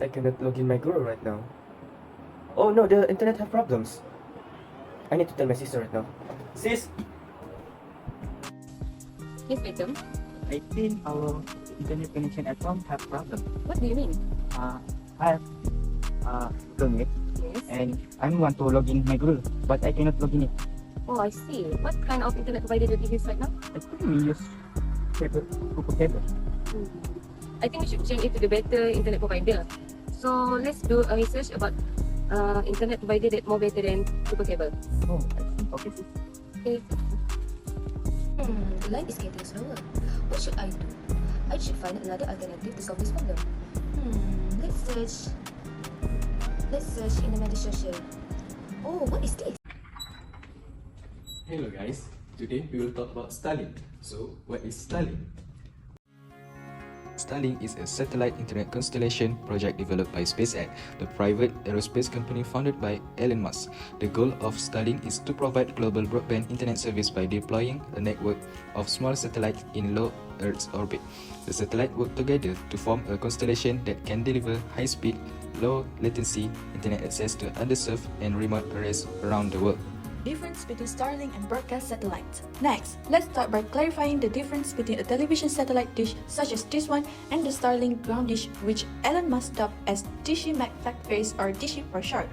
but I cannot log in my guru right now. Oh no, the internet have problems. I need to tell my sister right now. Sis! Yes, Becham. I think our internet connection at home have problem. What do you mean? I have Google Meet Yes. and I want to log in my Google, but I cannot log in it. Oh, I see. What kind of internet provider do you use right now? I think we use cable, cable. I think we should change it to the better internet provider. So let's do a research about internet provider that more better than super cable. Oh, I see. Okay, sis. Okay. The line is getting slower. What should I do? I should find another alternative to solve this problem. Let's search. Let's search in the meta social. Oh, what is this? Hello guys, today we will talk about Starlink. So, what is Starlink? Starlink is a satellite internet constellation project developed by SpaceX, the private aerospace company founded by Elon Musk. The goal of Starlink is to provide global broadband internet service by deploying a network of small satellites in low Earth orbit. The satellites work together to form a constellation that can deliver high-speed, low-latency internet access to underserved and remote areas around the world. Difference between Starlink and broadcast satellites. Next, let's start by clarifying the difference between a television satellite dish such as this one and the Starlink ground dish, which Elon Musk dubbed as Dishy McFactface or Dishy for short.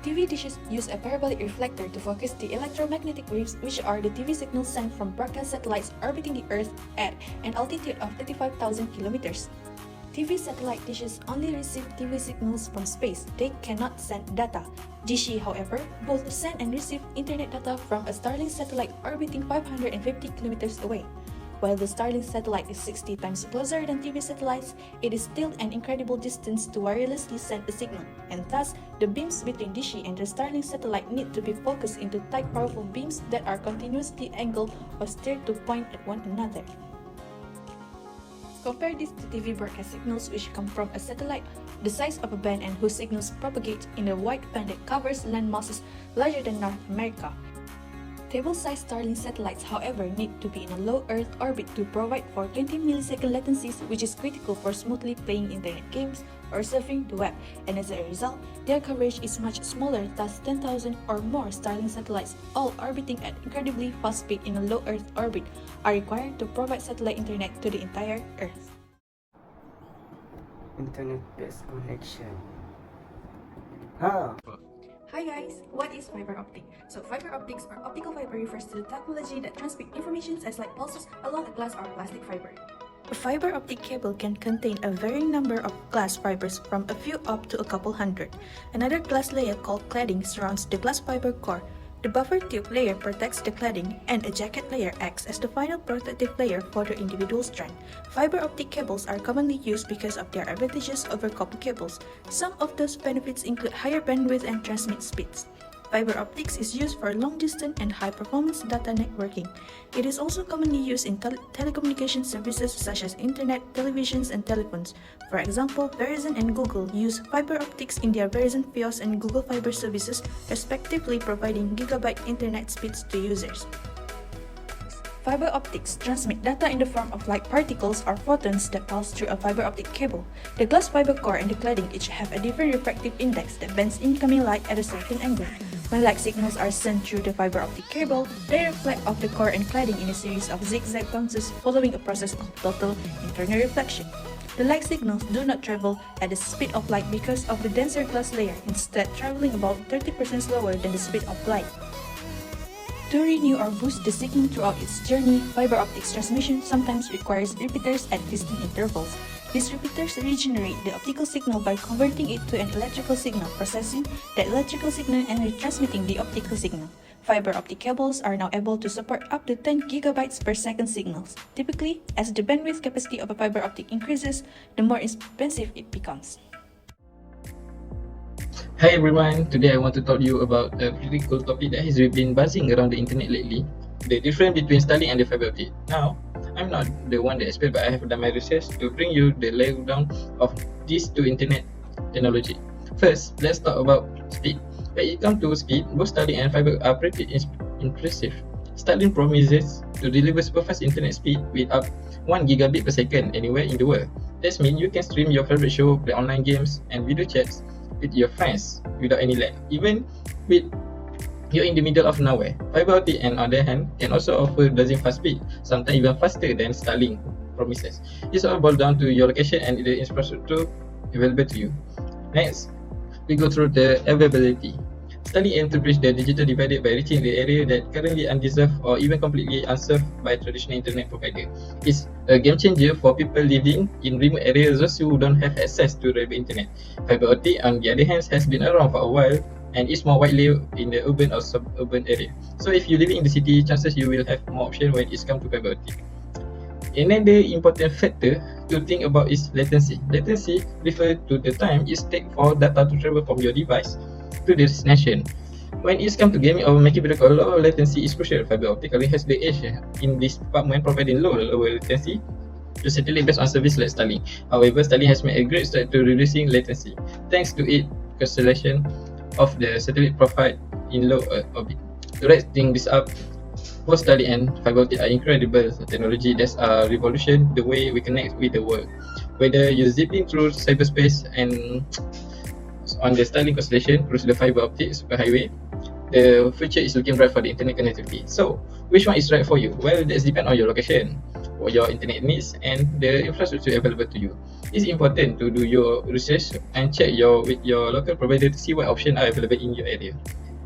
TV dishes use a parabolic reflector to focus the electromagnetic waves, which are the TV signals sent from broadcast satellites orbiting the Earth at an altitude of 35,000 kilometers. TV satellite dishes only receive TV signals from space. They cannot send data. Dishy, however, both send and receive internet data from a Starlink satellite orbiting 550 kilometers away. While the Starlink satellite is 60 times closer than TV satellites, it is still an incredible distance to wirelessly send a signal, and thus, the beams between Dishy and the Starlink satellite need to be focused into tight, powerful beams that are continuously angled or steered to point at one another. Compare this to TV broadcast signals which come from a satellite the size of a band and whose signals propagate in a wide band that covers land masses larger than North America. Table-sized Starlink satellites, however, need to be in a low Earth orbit to provide for 20 millisecond latencies, which is critical for smoothly playing internet games or surfing the web, and as a result, their coverage is much smaller, thus 10,000 or more Starlink satellites, all orbiting at incredibly fast speed in a low Earth orbit, are required to provide satellite internet to the entire Earth. Internet-based connection. Huh? Hi guys, what is fiber optic? So fiber optics or optical fiber refers to the technology that transmits information as light pulses along a glass or plastic fiber. A fiber optic cable can contain a varying number of glass fibers from a few up to a couple hundred. Another glass layer called cladding surrounds the glass fiber core. The buffer tube layer protects the cladding, and a jacket layer acts as the final protective layer for the individual strand. Fiber optic cables are commonly used because of their advantages over copper cables. Some of those benefits include higher bandwidth and transmit speeds. Fiber optics is used for long-distance and high-performance data networking. It is also commonly used in telecommunication services such as internet, televisions, and telephones. For example, Verizon and Google use fiber optics in their Verizon Fios and Google Fiber services, respectively providing gigabit internet speeds to users. Fiber optics transmit data in the form of light particles or photons that pass through a fiber optic cable. The glass fiber core and the cladding each have a different refractive index that bends incoming light at a certain angle. When light signals are sent through the fiber optic cable, they reflect off the core and cladding in a series of zigzag bounces following a process called total internal reflection. The light signals do not travel at the speed of light because of the denser glass layer, instead traveling about 30% slower than the speed of light. To renew or boost the signal throughout its journey, fiber optics transmission sometimes requires repeaters at distinct intervals. These repeaters regenerate the optical signal by converting it to an electrical signal, processing the electrical signal and retransmitting the optical signal. Fiber optic cables are now able to support up to 10 gigabytes per second signals. Typically, as the bandwidth capacity of a fiber optic increases, the more expensive it becomes. Hi everyone, today I want to talk to you about a pretty cool topic that has been buzzing around the internet lately, the difference between Starlink and the fiber optic. Now, I'm not the one that expert, but I have done my research to bring you the lowdown of these two internet technology. First, let's talk about speed. When it comes to speed, both Starlink and fiber are pretty impressive. Starlink promises to deliver super fast internet speed with up 1 gigabit per second anywhere in the world. That means you can stream your favorite show, play online games, and video chats with your friends without any lag. Even with you're in the middle of nowhere. Fiber optic, on the other hand, can also offer blazing fast speed, sometimes even faster than Starlink promises. It's all boiled down to your location and the infrastructure available to you. Next, we go through the availability. Starlink aims to bridge the digital divide by reaching the area that currently undeserved or even completely unserved by traditional internet provider. It's a game changer for people living in remote areas, those who don't have access to reliable internet. Fiber optic, on the other hand, has been around for a while and is more widely in the urban or suburban area. So if you're living in the city, chances you will have more options when it's come to fiber optic. Another important factor to think about is latency. Latency refers to the time it takes for data to travel from your device to the destination. When it's come to gaming or making video call, low latency is crucial. Fiber optic has the edge in this department, providing lower latency to satellite based on service like Starlink. However, Starlink has made a great start to reducing latency thanks to its constellation of the satellite profile in low orbit. To wrap this up, both Starlink and fiber optic are incredible technology that revolution the way we connect with the world. Whether you're zipping through cyberspace and on the Starlink constellation through the fiber optic superhighway, the future is looking bright for the internet connectivity. So, which one is right for you? Well, that depends on your location, or your internet needs, and the infrastructure available to you. It's important to do your research and check with your local provider to see what options are available in your area.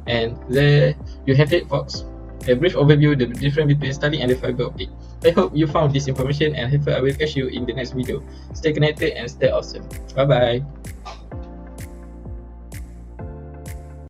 And there you have it, folks. A brief overview of the difference between Starlink and the fiber optic. I hope you found this information and hopefully I will catch you in the next video. Stay connected and stay awesome. Bye bye.